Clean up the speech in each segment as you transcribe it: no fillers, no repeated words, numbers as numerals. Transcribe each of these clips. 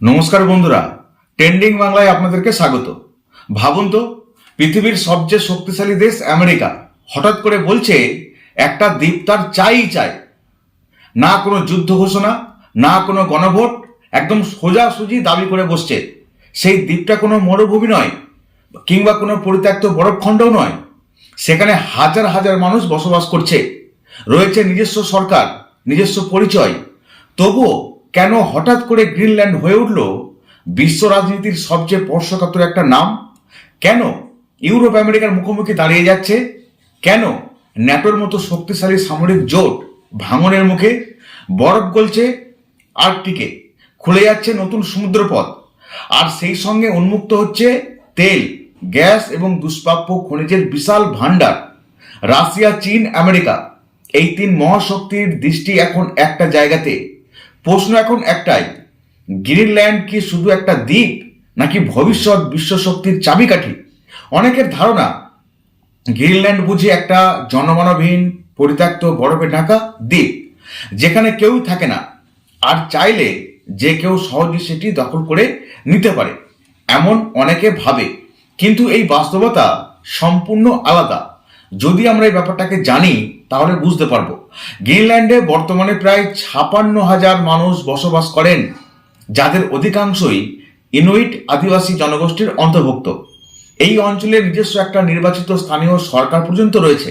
নমস্কার বন্ধুরা, ট্রেন্ডিং বাংলায় আপনাদেরকে স্বাগত। ভাবুন তো, পৃথিবীর সবচেয়ে শক্তিশালী দেশ আমেরিকা হঠাৎ করে বলছে একটা দ্বীপ তার চাই চাই। না কোনো যুদ্ধ ঘোষণা, না কোনো গণভোট, একদম সোজাসুজি দাবি করে বসছে। সেই দ্বীপটা কোনো মরুভূমি নয় কিংবা কোনো পরিত্যক্ত বরফখণ্ডও নয়, সেখানে হাজার হাজার মানুষ বসবাস করছে, রয়েছে নিজস্ব সরকার, নিজস্ব পরিচয়। তবুও কেন হঠাৎ করে গ্রিনল্যান্ড হয়ে উঠল বিশ্ব রাজনীতির সবচেয়ে স্পর্শকাতর একটা নাম? কেন ইউরোপ আমেরিকার মুখোমুখি দাঁড়িয়ে যাচ্ছে? কেন ন্যাটোর মতো শক্তিশালী সামরিক জোট ভাঙনের মুখে? বরফ গলছে আর্কটিকে, খুলে যাচ্ছে নতুন সমুদ্রপথ, আর সেই সঙ্গে উন্মুক্ত হচ্ছে তেল, গ্যাস এবং দুষ্প্রাপ্য খনিজের বিশাল ভাণ্ডার। রাশিয়া, চীন, আমেরিকা, এই তিন মহাশক্তির দৃষ্টি এখন একটা জায়গাতে। প্রশ্ন এখন একটাই, গ্রিনল্যান্ড কি শুধু একটা দ্বীপ নাকি ভবিষ্যৎ বিশ্বশক্তির চাবিকাঠি? অনেকের ধারণা গ্রিনল্যান্ড বুঝি একটা জনমানবহীন পরিত্যক্ত বরফে ঢাকা দ্বীপ, যেখানে কেউ থাকে না, আর চাইলে যে কেউ সহজে সেটি দখল করে নিতে পারে, এমন অনেকে ভাবে। কিন্তু এই বাস্তবতা সম্পূর্ণ আলাদা। যদি আমরা এই ব্যাপারটাকে জানি তাহলে বুঝতে পারবো। গ্রিনল্যান্ডে বর্তমানে প্রায় 56,000 মানুষ বসবাস করেন, যাদের অধিকাংশই ইনুইট আদিবাসী জনগোষ্ঠীর অন্তর্ভুক্ত। এই অঞ্চলে নিজস্ব একটা নির্বাচিত স্থানীয় সরকার পর্যন্ত রয়েছে,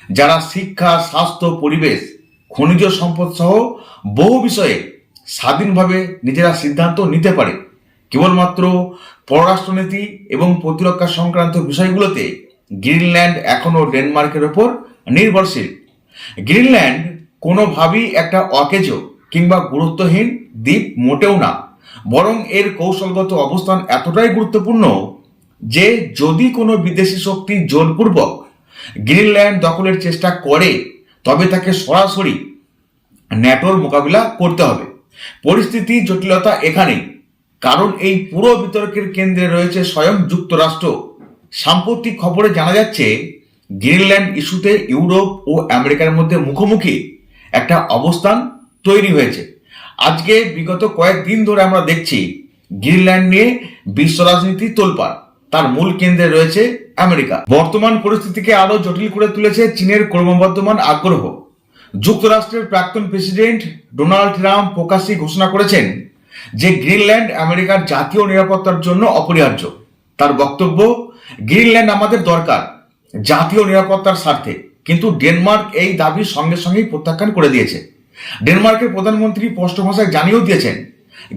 যারা শিক্ষা, স্বাস্থ্য, পরিবেশ, খনিজ সম্পদ সহ বহু বিষয়ে স্বাধীনভাবে নিজেরা সিদ্ধান্ত নিতে পারে। কেবলমাত্র পররাষ্ট্রনীতি এবং প্রতিরক্ষা সংক্রান্ত বিষয়গুলোতে গ্রিনল্যান্ড এখনও ডেনমার্কের ওপর নির্ভরশীল। গ্রিনল্যান্ড কোনোভাবেই একটা অকেজো কিংবা গুরুত্বহীন দ্বীপ মোটেও না, বরং এর কৌশলগত অবস্থান এতটাই গুরুত্বপূর্ণ যে যদি কোনো বিদেশি শক্তি জোরপূর্বক গ্রিনল্যান্ড দখলের চেষ্টা করে, তবে তাকে সরাসরি ন্যাটোর মোকাবিলা করতে হবে। পরিস্থিতি জটিলতা এখানেই, কারণ এই পুরো বিতর্কের কেন্দ্রে রয়েছে স্বয়ং যুক্তরাষ্ট্র। সাম্প্রতিক খবরে জানা যাচ্ছে গ্রিনল্যান্ড ইস্যুতে ইউরোপ ও আমেরিকার মধ্যে মুখোমুখি একটা অবস্থান তৈরি হয়েছে। আজকে বিগত কয়েকদিন ধরে আমরা দেখছি গ্রিনল্যান্ড নিয়ে বিশ্ব রাজনীতি তোলপাড়। তার মূল কেন্দ্রে রয়েছে আমেরিকা। বর্তমান পরিস্থিতিকে আরো জটিল করে তুলেছে চীনের ক্রমবর্ধমান আগ্রহ। যুক্তরাষ্ট্রের প্রাক্তন প্রেসিডেন্ট ডোনাল্ড ট্রাম্প প্রকাশ্যে ঘোষণা করেছেন যে গ্রিনল্যান্ড আমেরিকার জাতীয় নিরাপত্তার জন্য অপরিহার্য। তার বক্তব্য, গ্রিনল্যান্ড আমাদের দরকার জাতীয় নিরাপত্তার স্বার্থে। কিন্তু ডেনমার্ক এই দাবি সঙ্গে সঙ্গেই প্রত্যাখ্যান করে দিয়েছে। ডেনমার্কের প্রধানমন্ত্রী স্পষ্ট ভাষায় জানিয়েও দিয়েছেন,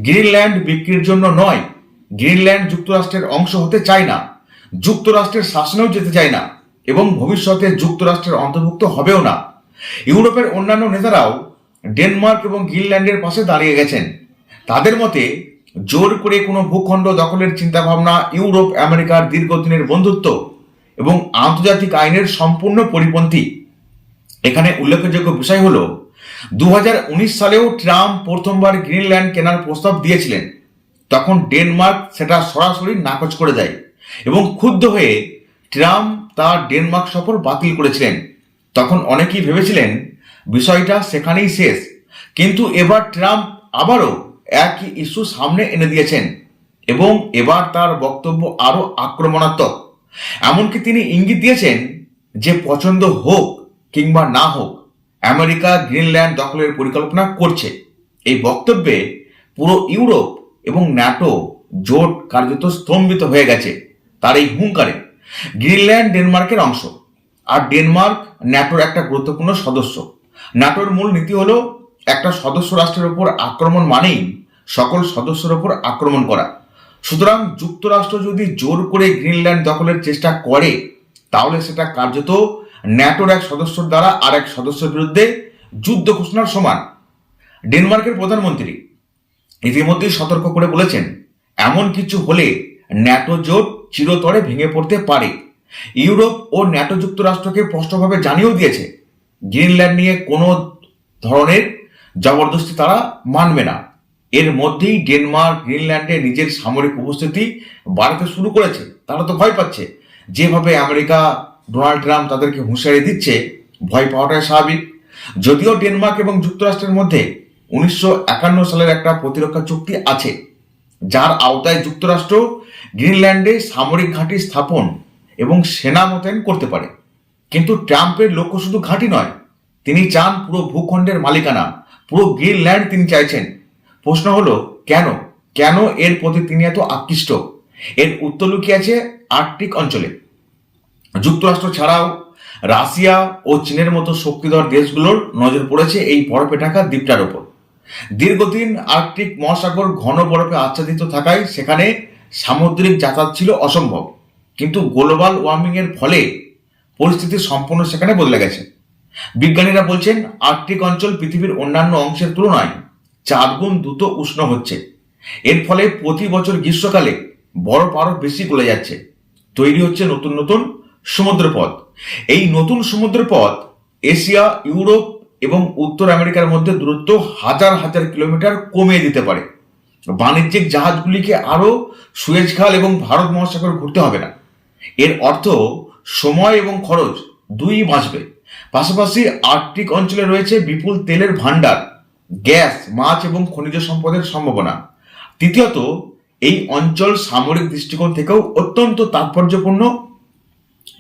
গ্রিনল্যান্ড বিক্রির জন্য নয়। গ্রিনল্যান্ড যুক্তরাষ্ট্রের অংশ হতে চায় না, যুক্তরাষ্ট্রের শাসনেও যেতে চায় না, এবং ভবিষ্যতে যুক্তরাষ্ট্রের অন্তর্ভুক্ত হবেও না। ইউরোপের অন্যান্য নেতারাও ডেনমার্ক এবং গ্রিনল্যান্ডের পাশে দাঁড়িয়ে গেছেন। তাদের মতে জোর করে কোনো ভূখণ্ড দখলের চিন্তাভাবনা ইউরোপ আমেরিকার দীর্ঘদিনের বন্ধুত্ব এবং আন্তর্জাতিক আইনের সম্পূর্ণ পরিপন্থী। এখানে উল্লেখযোগ্য বিষয় হল 2019 সালেও ট্রাম্প প্রথমবার গ্রিনল্যান্ড কেনার প্রস্তাব দিয়েছিলেন। তখন ডেনমার্ক সেটা সরাসরি নাকচ করে দেয় এবং ক্ষুব্ধ হয়ে ট্রাম্প তার ডেনমার্ক সফর বাতিল করেছিলেন। তখন অনেকেই ভেবেছিলেন বিষয়টা সেখানেই শেষ, কিন্তু এবার ট্রাম্প আবারও একই ইস্যু সামনে এনে দিয়েছেন এবং এবার তার বক্তব্য আরো আক্রমণাত্মক। এমনকি তিনি ইঙ্গিত দিয়েছেন যে পছন্দ হোক কিংবা না হোক, আমেরিকা গ্রিনল্যান্ড দখলের পরিকল্পনা করছে। এই বক্তব্যে পুরো ইউরোপ এবং ন্যাটো জোট কার্যত স্তম্ভিত হয়ে গেছে। তার এই হুঙ্কারে গ্রিনল্যান্ড ডেনমার্কের অংশ, আর ডেনমার্ক ন্যাটোর একটা গুরুত্বপূর্ণ সদস্য। ন্যাটোর মূল নীতি হলো একটা সদস্য রাষ্ট্রের উপর আক্রমণ মানেই সকল সদস্যের উপর আক্রমণ করা। সুতরাং যুক্তরাষ্ট্র যদি জোর করে গ্রিনল্যান্ড দখলের চেষ্টা করে, তাহলে সেটা কার্যত ন্যাটোর এক সদস্যর দ্বারা আর এক সদস্যের বিরুদ্ধে যুদ্ধ ঘোষণার সমান। ডেনমার্কের প্রধানমন্ত্রী ইতিমধ্যেই সতর্ক করে বলেছেন, এমন কিছু হলে ন্যাটো জোট চিরতরে ভেঙে পড়তে পারে। ইউরোপ ও ন্যাটো যুক্তরাষ্ট্রকে স্পষ্টভাবে জানিয়েও দিয়েছে, গ্রিনল্যান্ড নিয়ে কোনো ধরনের জবরদস্তি তারা মানবে না। এর মধ্যেই ডেনমার্ক গ্রিনল্যান্ডে নিজের সামরিক উপস্থিতি বাড়াতে শুরু করেছে। তারা তো ভয় পাচ্ছে। যেভাবে আমেরিকা, ডোনাল্ড ট্রাম্প তাদেরকে হুঁশিয়ারি দিচ্ছে, ভয় পাওয়াটাই স্বাভাবিক। যদিও ডেনমার্ক এবং যুক্তরাষ্ট্রের মধ্যে 1951 সালের একটা প্রতিরক্ষা চুক্তি আছে, যার আওতায় যুক্তরাষ্ট্র গ্রিনল্যান্ডে সামরিক ঘাঁটি স্থাপন এবং সেনা মোতায়েন করতে পারে। কিন্তু ট্রাম্পের লক্ষ্য শুধু ঘাঁটি নয়, তিনি চান পুরো ভূখণ্ডের মালিকানা, পুরো গ্রিনল্যান্ড তিনি চাইছেন। প্রশ্ন হলো কেন কেন এর প্রতি তিনি এত আকৃষ্ট? এর উত্তর লুকিয়ে আছে আর্কটিক অঞ্চলে। যুক্তরাষ্ট্র ছাড়াও রাশিয়া ও চীনের মতো শক্তিধর দেশগুলোর নজর পড়েছে এই বরফে ঢাকা দ্বীপটার ওপর। দীর্ঘদিন আর্কটিক মহাসাগর ঘন বরফে আচ্ছাদিত থাকায় সেখানে সামুদ্রিক যাতায়াত ছিল অসম্ভব। কিন্তু গ্লোবাল ওয়ার্মিং এর ফলে পরিস্থিতি সম্পূর্ণ সেখানে বদলে গেছে। বিজ্ঞানীরা বলছেন আর্কটিক অঞ্চল পৃথিবীর অন্যান্য অংশের তুলনায় 4 গুণ দ্রুত উষ্ণ হচ্ছে। এর ফলে প্রতি বছর গ্রীষ্মকালে বরফ আরো বেশি গলে যাচ্ছে। তৈরি হচ্ছে নতুন নতুন সমুদ্রপথ। এই নতুন সমুদ্রপথ এশিয়া, ইউরোপ এবং উত্তর আমেরিকার মধ্যে দূরত্ব হাজার হাজার কিলোমিটার কমিয়ে দিতে পারে। বাণিজ্যিক জাহাজগুলিকে আরো সুয়েজ খাল এবং ভারত মহাসাগর ঘুরতে হবে না। এর অর্থ সময় এবং খরচ দুই বাঁচবে। পাশাপাশি আর্কটিক অঞ্চলে রয়েছে বিপুল তেলের ভান্ডার, গ্যাস, মাছ এবং খনিজ সম্পদের সম্ভাবনা। তৃতীয়ত, এই অঞ্চল সামরিক দৃষ্টিকোণ থেকেও অত্যন্ত তাৎপর্যপূর্ণ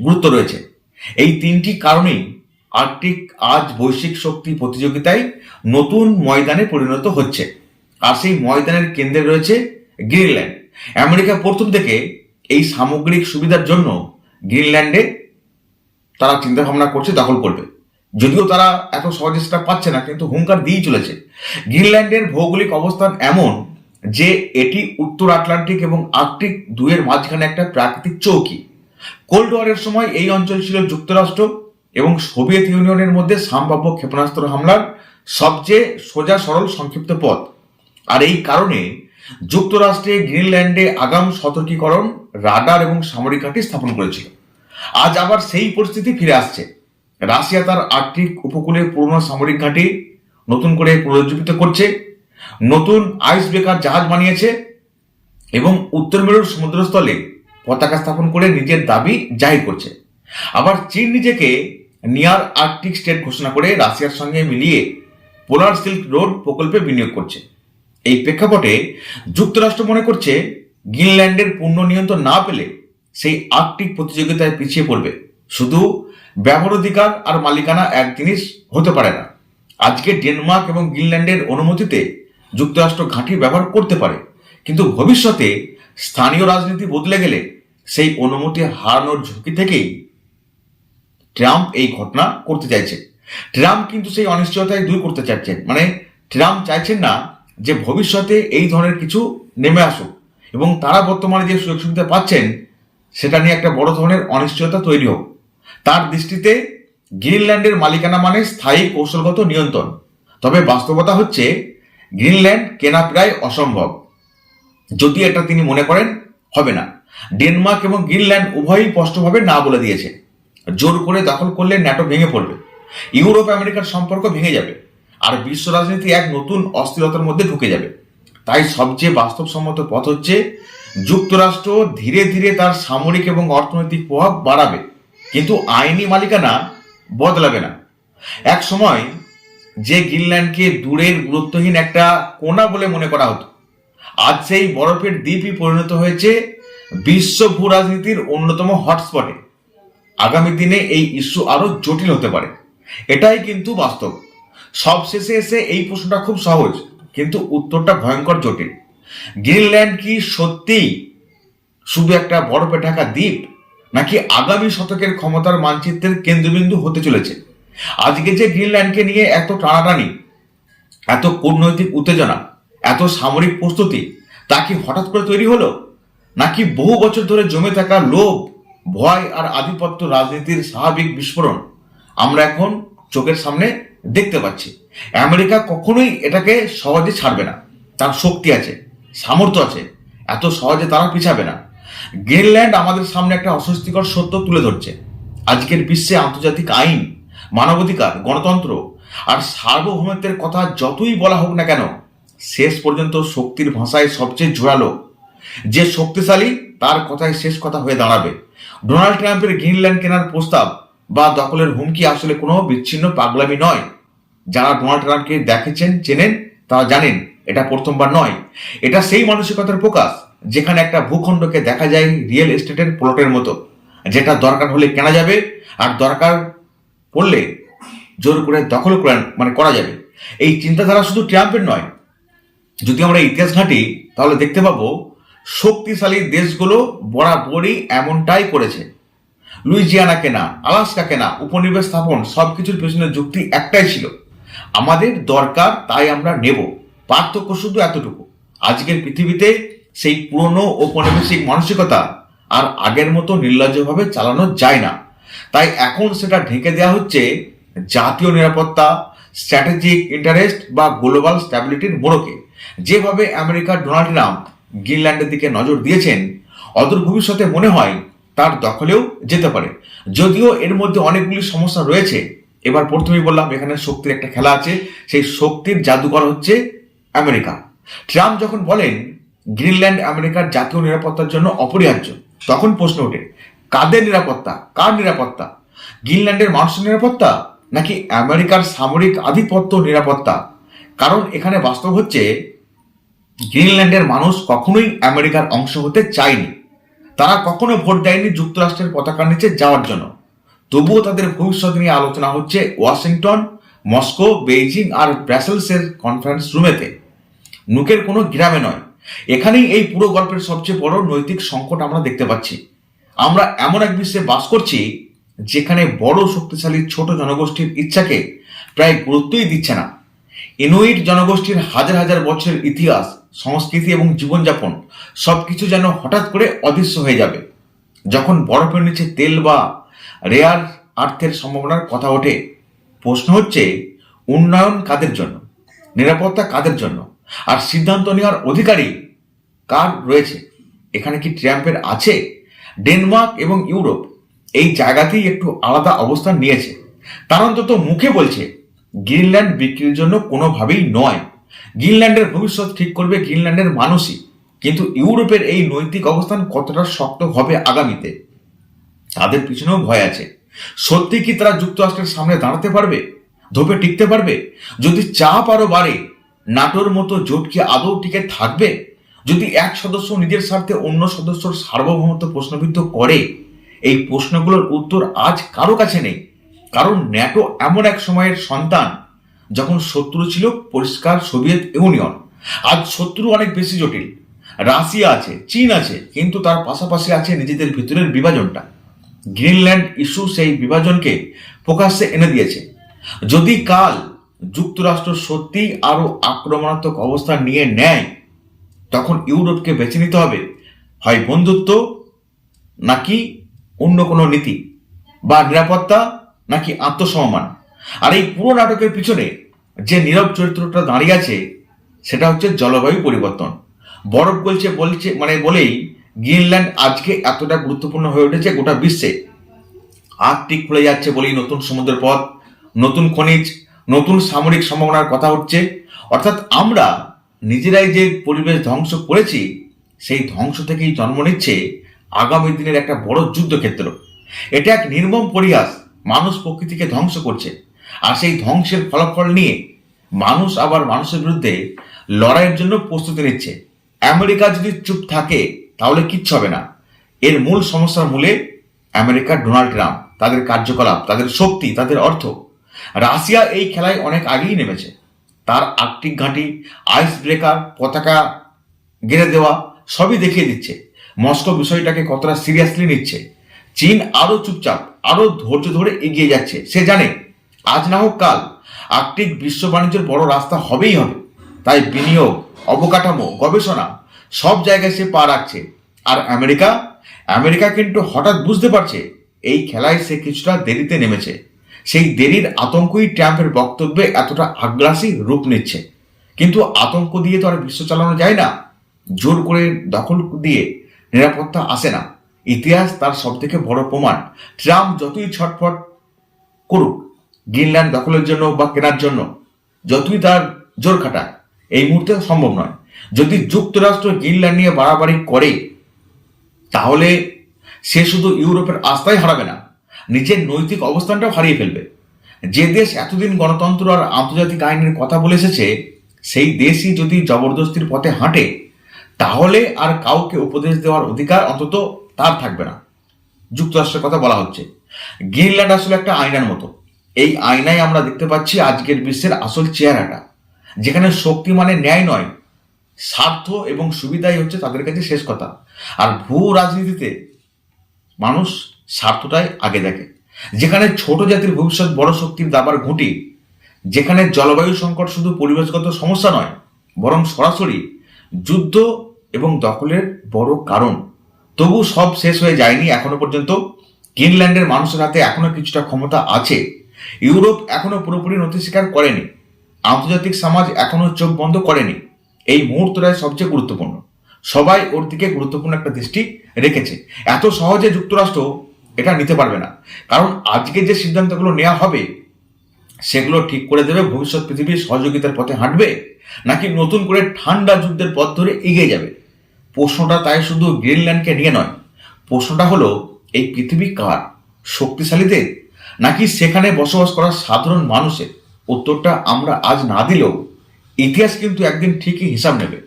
গুরুত্ব রয়েছে। এই 3টি কারণেই আর্কটিক আজ বৈশ্বিক শক্তি প্রতিযোগিতায় নতুন ময়দানে পরিণত হচ্ছে। আর সেই ময়দানের কেন্দ্রে রয়েছে গ্রিনল্যান্ড। আমেরিকা প্রথম থেকে এই সামগ্রিক সুবিধার জন্য গ্রিনল্যান্ডে তারা চিন্তা ভাবনা করছে দখল করবে। যদিও তারা এত সহজে সেটা পাচ্ছে না, কিন্তু হুঙ্কার দিয়েই চলেছে। গ্রিনল্যান্ডের ভৌগোলিক অবস্থান এমন যে এটি উত্তর আটলান্টিক এবং আর্কটিক দুয়ের মাঝখানে একটা প্রাকৃতিক চৌকি। কোল্ড ওয়ারের সময় এই অঞ্চল ছিল যুক্তরাষ্ট্র এবং সোভিয়েত ইউনিয়নের মধ্যে সম্ভাব্য ক্ষেপণাস্ত্র হামলার সবচেয়ে সোজা সরল সংক্ষিপ্ত পথ। আর এই কারণে যুক্তরাষ্ট্রে গ্রিনল্যান্ডে আগাম সতর্কীকরণ, রাডার এবং সামরিক ঘাঁটি স্থাপন করেছিল। আজ আবার সেই পরিস্থিতি ফিরে আসছে। রাশিয়া তার আর্কটিক উপকূলে পুরনো সামরিক ঘাঁটি নতুন করে পুনরুজ্জীবিত করছে, নতুন আইস ব্রেকার জাহাজ বানিয়েছে এবং উত্তর মেরুর সমুদ্রস্থলে পতাকা স্থাপন করে নিজের দাবি জাহির করছে। আবার চীন নিজেকে নিয়ার আর্কটিক স্টেট ঘোষণা করে রাশিয়ার সঙ্গে মিলিয়ে পোলার সিল্ক রোড প্রকল্পে বিনিয়োগ করছে। এই প্রেক্ষাপটে যুক্তরাষ্ট্র মনে করছে গ্রিনল্যান্ডের পূর্ণ নিয়ন্ত্রণ না পেলে সেই আর্কটিক প্রতিযোগিতায় পিছিয়ে পড়বে। শুধু ব্যবহার অধিকার আর মালিকানা এক জিনিস হতে পারে না। আজকে ডেনমার্ক এবং গ্রিনল্যান্ডের অনুমতিতে যুক্তরাষ্ট্র ঘাঁটি ব্যবহার করতে পারে, কিন্তু ভবিষ্যতে স্থানীয় রাজনীতি বদলে গেলে সেই অনুমতি হারানোর ঝুঁকি থেকেই ট্রাম্প এই ঘটনা করতে চাইছে। ট্রাম্প কিন্তু সেই অনিশ্চয়তায় দূর করতে চাচ্ছেন। ট্রাম্প চাইছেন না যে ভবিষ্যতে এই ধরনের কিছু নেমে আসুক এবং তারা বর্তমানে যে সুযোগ সুবিধা পাচ্ছেন সেটা নিয়ে একটা বড় ধরনের অনিশ্চয়তা তৈরি হোক। তার দৃষ্টিতে গ্রিনল্যান্ডের মালিকানা মানে স্থায়ী কৌশলগত নিয়ন্ত্রণ। তবে বাস্তবতা হচ্ছে গ্রিনল্যান্ড কেনা প্রায় অসম্ভব, যদি এটা তিনি মনে করেন হবে না। ডেনমার্ক এবং গ্রিনল্যান্ড উভয়ই স্পষ্টভাবে না বলে দিয়েছে। জোর করে দখল করলে ন্যাটো ভেঙে পড়বে, ইউরোপ আমেরিকার সম্পর্ক ভেঙে যাবে, আর বিশ্ব রাজনীতি এক নতুন অস্থিরতার মধ্যে ঢুকে যাবে। তাই সবচেয়ে বাস্তবসম্মত পথ হচ্ছে যুক্তরাষ্ট্র ধীরে ধীরে তার সামরিক এবং অর্থনৈতিক প্রভাব বাড়াবে, কিন্তু আইনি মালিকানা বদলাবে না। এক সময় যে গ্রিনল্যান্ডকে দূরের গুরুত্বহীন একটা কোণা বলে মনে করা হতো, আজ সেই বরফের দ্বীপই পরিণত হয়েছে বিশ্ব ভূ রাজনীতির অন্যতম হটস্পটে। আগামী দিনে এই ইস্যু আরো জটিল হতে পারে, এটাই কিন্তু বাস্তব। সবশেষে এসে এই প্রশ্নটা খুব সহজ, কিন্তু উত্তরটা ভয়ঙ্কর জটিল। গ্রিনল্যান্ড কি সত্যিই শুধু একটা বরফে ঢাকা দ্বীপ, নাকি আগামী শতকের ক্ষমতার মানচিত্রের কেন্দ্রবিন্দু হতে চলেছে? আজকে যে গ্রিনল্যান্ডকে নিয়ে এত টানাটানি, এত কূটনৈতিক উত্তেজনা, এত সামরিক প্রস্তুতি, তা কি হঠাৎ করে তৈরি হলো, নাকি বহু বছর ধরে জমে থাকা লোভ, ভয় আর আধিপত্য রাজনীতির স্বাভাবিক বিস্ফোরণ আমরা এখন চোখের সামনে দেখতে পাচ্ছি? আমেরিকা কখনোই এটাকে সহজে ছাড়বে না। তার শক্তি আছে, সামর্থ্য আছে, এত সহজে তারা পিছাবে না। গ্রিনল্যান্ড আমাদের সামনে একটা অস্বস্তিকর সত্য তুলে ধরছে। আজকের বিশ্বে আন্তর্জাতিক আইন, মানবাধিকার, গণতন্ত্র আর সার্বভৌমত্বের কথা যতই বলা হোক না কেন, শেষ পর্যন্ত শক্তির ভাষায় সবচেয়ে জোরালো যে শক্তিশালী তার কথাই শেষ কথা হয়ে দাঁড়াবে। ডোনাল্ড ট্রাম্পের গ্রিনল্যান্ড কেনার প্রস্তাব বা দখলের হুমকি আসলে কোনো বিচ্ছিন্ন পাগলামি নয়। যারা ডোনাল্ড ট্রাম্পকে দেখেছেন, চেনেন, তারা জানেন এটা প্রথমবার নয়, এটা সেই মানসিকতার প্রকাশ যেখানে একটা ভূখণ্ডকে দেখা যায় রিয়েল এস্টেটের প্লটের মতো, যেটা দরকার হলে কেনা যাবে আর দরকার পড়লে জোর করে দখল করা যাবে। এই চিন্তাধারা শুধু ট্রাম্পের নয়, যদি আমরা ইতিহাস ঘাঁটি তাহলে দেখতে পাবো শক্তিশালী দেশগুলো বরাবরই এমনটাই করেছে। লুইজিয়ানা কেনা, আলাস্কা কেনা, উপনিবেশ স্থাপন, সবকিছুর পেছনে যুক্তি একটাই ছিল, আমাদের দরকার তাই আমরা নেব। পার্থক্য শুধু এতটুকু, আজকের পৃথিবীতে সেই পুরনো ঔপনিবেশিক মানসিকতা আর আগের মতো নির্লজ্জভাবে চালানো যায় না। তাই এখন সেটা ঢেকে দেওয়া হচ্ছে জাতীয় নিরাপত্তা, স্ট্র্যাটেজিক ইন্টারেস্ট বা গ্লোবাল স্ট্যাবিলিটির মোড়কে। যেভাবে আমেরিকার ডোনাল্ড ট্রাম্প গ্রিনল্যান্ডের দিকে নজর দিয়েছেন, অদূর ভবিষ্যতে মনে হয় তার দখলেও যেতে পারে। যদিও এর মধ্যে অনেকগুলি সমস্যা রয়েছে। এবার প্রথমেই বললাম এখানে শক্তির একটা খেলা আছে, সেই শক্তির জাদুকর হচ্ছে আমেরিকা। ট্রাম্প যখন বলেন গ্রিনল্যান্ড আমেরিকার জাতীয় নিরাপত্তার জন্য অপরিহার্য, তখন প্রশ্ন ওঠে কাদের নিরাপত্তা, কার নিরাপত্তা? গ্রিনল্যান্ডের মানুষের নিরাপত্তা নাকি আমেরিকার সামরিক আধিপত্য নিরাপত্তা? কারণ এখানে বাস্তব হচ্ছে গ্রিনল্যান্ডের মানুষ কখনোই আমেরিকার অংশ হতে চায়নি। তারা কখনো ভোট দেয়নি যুক্তরাষ্ট্রের পতাকার নিচে যাওয়ার জন্য। তবুও তাদের ভবিষ্যৎ নিয়ে আলোচনা হচ্ছে ওয়াশিংটন, মস্কো, বেইজিং আর ব্রাসেলসের কনফারেন্স রুমেতে, নুকের কোনো গ্রামে নয়। এখানেই এই পুরো গল্পের সবচেয়ে বড় নৈতিক সংকট আমরা দেখতে পাচ্ছি। আমরা এমন এক বিশ্বে বাস করছি যেখানে বড় শক্তিশালী ছোট জনগোষ্ঠীর ইচ্ছাকে প্রায় গুরুত্বই দিচ্ছে না। ইনুইট জনগোষ্ঠীর হাজার হাজার বছরের ইতিহাস, সংস্কৃতি এবং জীবনযাপন সবকিছু যেন হঠাৎ করে অদৃশ্য হয়ে যাবে যখন বরফের নিচে তেল বা রেয়ার আর্থের সম্ভাবনার কথা ওঠে। প্রশ্ন হচ্ছে উন্নয়ন কাদের জন্য, নিরাপত্তা কাদের জন্য, আর সিদ্ধান্ত নেওয়ার অধিকারী কার রয়েছে? এখানে কি ট্রাম্পের আছে? ডেনমার্ক এবং ইউরোপ এই জায়গাতেই একটু আলাদা অবস্থান নিয়েছে। তারা অন্তত মুখে বলছে গ্রিনল্যান্ড বিক্রির জন্য কোনোভাবেই নয়, গ্রিনল্যান্ডের ভবিষ্যৎ ঠিক করবে গ্রিনল্যান্ডের মানুষই। কিন্তু ইউরোপের এই নৈতিক অবস্থান কতটা শক্ত হবে আগামীতে, তাদের পিছনেও ভয় আছে। সত্যি কি তারা যুক্তরাষ্ট্রের সামনে দাঁড়াতে পারবে, ধোপে টিকতে পারবে? যদি চাপ আরো বাড়ে, নাটোর মতো জোট কি আদৌ টিকে থাকবে? যদি এক সদস্য নিজের স্বার্থে অন্য সদস্যর সার্বভৌমত্ব প্রশ্নবিদ্ধ করে, এই প্রশ্নগুলোর উত্তর আজ কারো কাছে নেই। কারণ ন্যাটো এমন এক সময়ের সন্তান যখন শত্রু ছিল পরিষ্কার সোভিয়েত ইউনিয়ন। আজ শত্রু অনেক বেশি জটিল। রাশিয়া আছে, চীন আছে, কিন্তু তার পাশাপাশি আছে নিজেদের ভিতরের বিভাজনটা। গ্রিনল্যান্ড ইস্যু সেই বিভাজনকে প্রকাশ্যে এনে দিয়েছে। যদি কাল যুক্তরাষ্ট্র সত্যি আরো আক্রমণাত্মক অবস্থান নিয়ে নেয়, তখন ইউরোপকে বেছে নিতে হবে হয় বন্ধুত্ব নাকি অন্য কোনো নীতি, বা নিরাপত্তা নাকি আত্মসম্মান। আর এই পুরো নাটকের পিছনে যে নীরব চরিত্রটা দাঁড়িয়ে আছে সেটা হচ্ছে জলবায়ু পরিবর্তন। বরফ গলছে বলেই গ্রিনল্যান্ড আজকে এতটা গুরুত্বপূর্ণ হয়ে উঠেছে গোটা বিশ্বে। আর্কটিক খুলে যাচ্ছে বলেই নতুন সমুদ্র পথ, নতুন খনিজ, নতুন সামরিক সম্ভাবনার কথা হচ্ছে। অর্থাৎ আমরা নিজেরাই যে পরিবেশ ধ্বংস করেছি, সেই ধ্বংস থেকেই জন্ম নিচ্ছে আগামী দিনের একটা বড় যুদ্ধক্ষেত্র। এটা এক নির্মম পরিহাস, মানুষ প্রকৃতিকে ধ্বংস করছে, আর সেই ধ্বংসের ফলাফল নিয়ে মানুষ আবার মানুষের বিরুদ্ধে লড়াইয়ের জন্য প্রস্তুতি নিচ্ছে। আমেরিকা যদি চুপ থাকে তাহলে কিচ্ছু হবে না। এর মূল সমস্যার মূলে আমেরিকার ডোনাল্ড ট্রাম্প, তাদের কার্যকলাপ, তাদের শক্তি, তাদের অর্থ। রাশিয়া এই খেলায় অনেক আগেই নেমেছে। তার আর্কটিক ঘাঁটি, আইস ব্রেকার, পতাকা গেড়ে দেওয়া সবই দেখিয়ে দিচ্ছে মস্কো বিষয়টাকে কতটা সিরিয়াসলি নিচ্ছে। চীন আরো চুপচাপ, আরো ধৈর্য ধরে এগিয়ে যাচ্ছে। সে জানে আজ না হোক কাল আর্কটিক বিশ্ব বাণিজ্যের বড় রাস্তা হবেই হবে। তাই বিনিয়োগ, অবকাঠামো, গবেষণা সব জায়গায় সে পা রাখছে। আর আমেরিকা কিন্তু হঠাৎ বুঝতে পারছে এই খেলায় সে কিছুটা দেরিতে নেমেছে। সেই দেরির আতঙ্কই ট্রাম্পের বক্তব্যে এতটা আগ্রাসী রূপ নিচ্ছে। কিন্তু আতঙ্ক দিয়ে তো আর বিশ্ব চালানো যায় না, জোর করে দখল দিয়ে নিরাপত্তা আসে না। ইতিহাস তার সব থেকে বড় প্রমাণ। ট্রাম্প যতই ছটফট করুক গ্রিনল্যান্ড দখলের জন্য বা কেনার জন্য, যতই তার জোর খাটায়, এই মুহূর্তে সম্ভব নয়। যদি যুক্তরাষ্ট্র গ্রিনল্যান্ড নিয়ে বাড়াবাড়ি করে, তাহলে সে শুধু ইউরোপের আস্থাই হারাবে না, নিজের নৈতিক অবস্থানটাও হারিয়ে ফেলবে। যে দেশ এতদিন গণতন্ত্র আর আন্তর্জাতিক আইনের কথা বলে এসেছে, সেই দেশই যদি জবরদস্তির পথে হাঁটে, তাহলে আর কাউকে উপদেশ দেওয়ার অধিকার অন্তত তার থাকবে না। যুক্তরাষ্ট্রের কথা বলা হচ্ছে। গ্রিনল্যান্ড আসলে একটা আয়নার মতো। এই আয়নায় আমরা দেখতে পাচ্ছি আজকের বিশ্বের আসল চেহারাটা, যেখানে শক্তি মানে ন্যায় নয়, স্বার্থ এবং সুবিধাই হচ্ছে তাদের কাছে শেষ কথা। আর ভূ রাজনীতিতে মানুষ স্বার্থটাই আগে দেখে। যেখানে ছোট জাতির ভবিষ্যৎ বড় শক্তির দাবার ঘুঁটি, যেখানে জলবায়ু সংকট শুধু পরিবেশগত সমস্যা নয়, বরং সরাসরি যুদ্ধ এবং দখলের বড় কারণ। তবু সব শেষ হয়ে যায়নি এখনো পর্যন্ত। গ্রিনল্যান্ডের মানুষের হাতে এখনো কিছুটা ক্ষমতা আছে। ইউরোপ এখনো পুরোপুরি নথি স্বীকার করেনি। আন্তর্জাতিক সমাজ এখনো চোখ বন্ধ করেনি। এই মুহূর্তটাই সবচেয়ে গুরুত্বপূর্ণ। সবাই ওর দিকে গুরুত্বপূর্ণ একটা দৃষ্টি রেখেছে। এত সহজে যুক্তরাষ্ট্র এটা নিতে পারবে না, কারণ আজকে যে সিদ্ধান্তগুলো নেওয়া হবে সেগুলো ঠিক করে দেবে ভবিষ্যৎ পৃথিবীর সহযোগিতার পথে হাঁটবে, নাকি নতুন করে ঠান্ডা যুদ্ধের পথ ধরে এগিয়ে যাবে। প্রশ্নটা তাই শুধু গ্রিনল্যান্ডকে নিয়ে নয়, প্রশ্নটা হলো এই পৃথিবী কার, শক্তিশালীদের নাকি সেখানে বসবাস করা সাধারণ মানুষের? উত্তরটা আমরা আজ না দিলেও ইতিহাস কিন্তু একদিন ঠিকই হিসাব নেবে।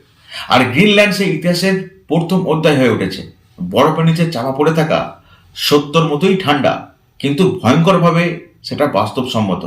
আর গ্রিনল্যান্ড সেই ইতিহাসের প্রথম অধ্যায় হয়ে উঠেছে। বরফের নিচে চাপা পড়ে থাকা সত্যর মতোই ঠান্ডা, কিন্তু ভয়ঙ্করভাবে সেটা বাস্তবসম্মত।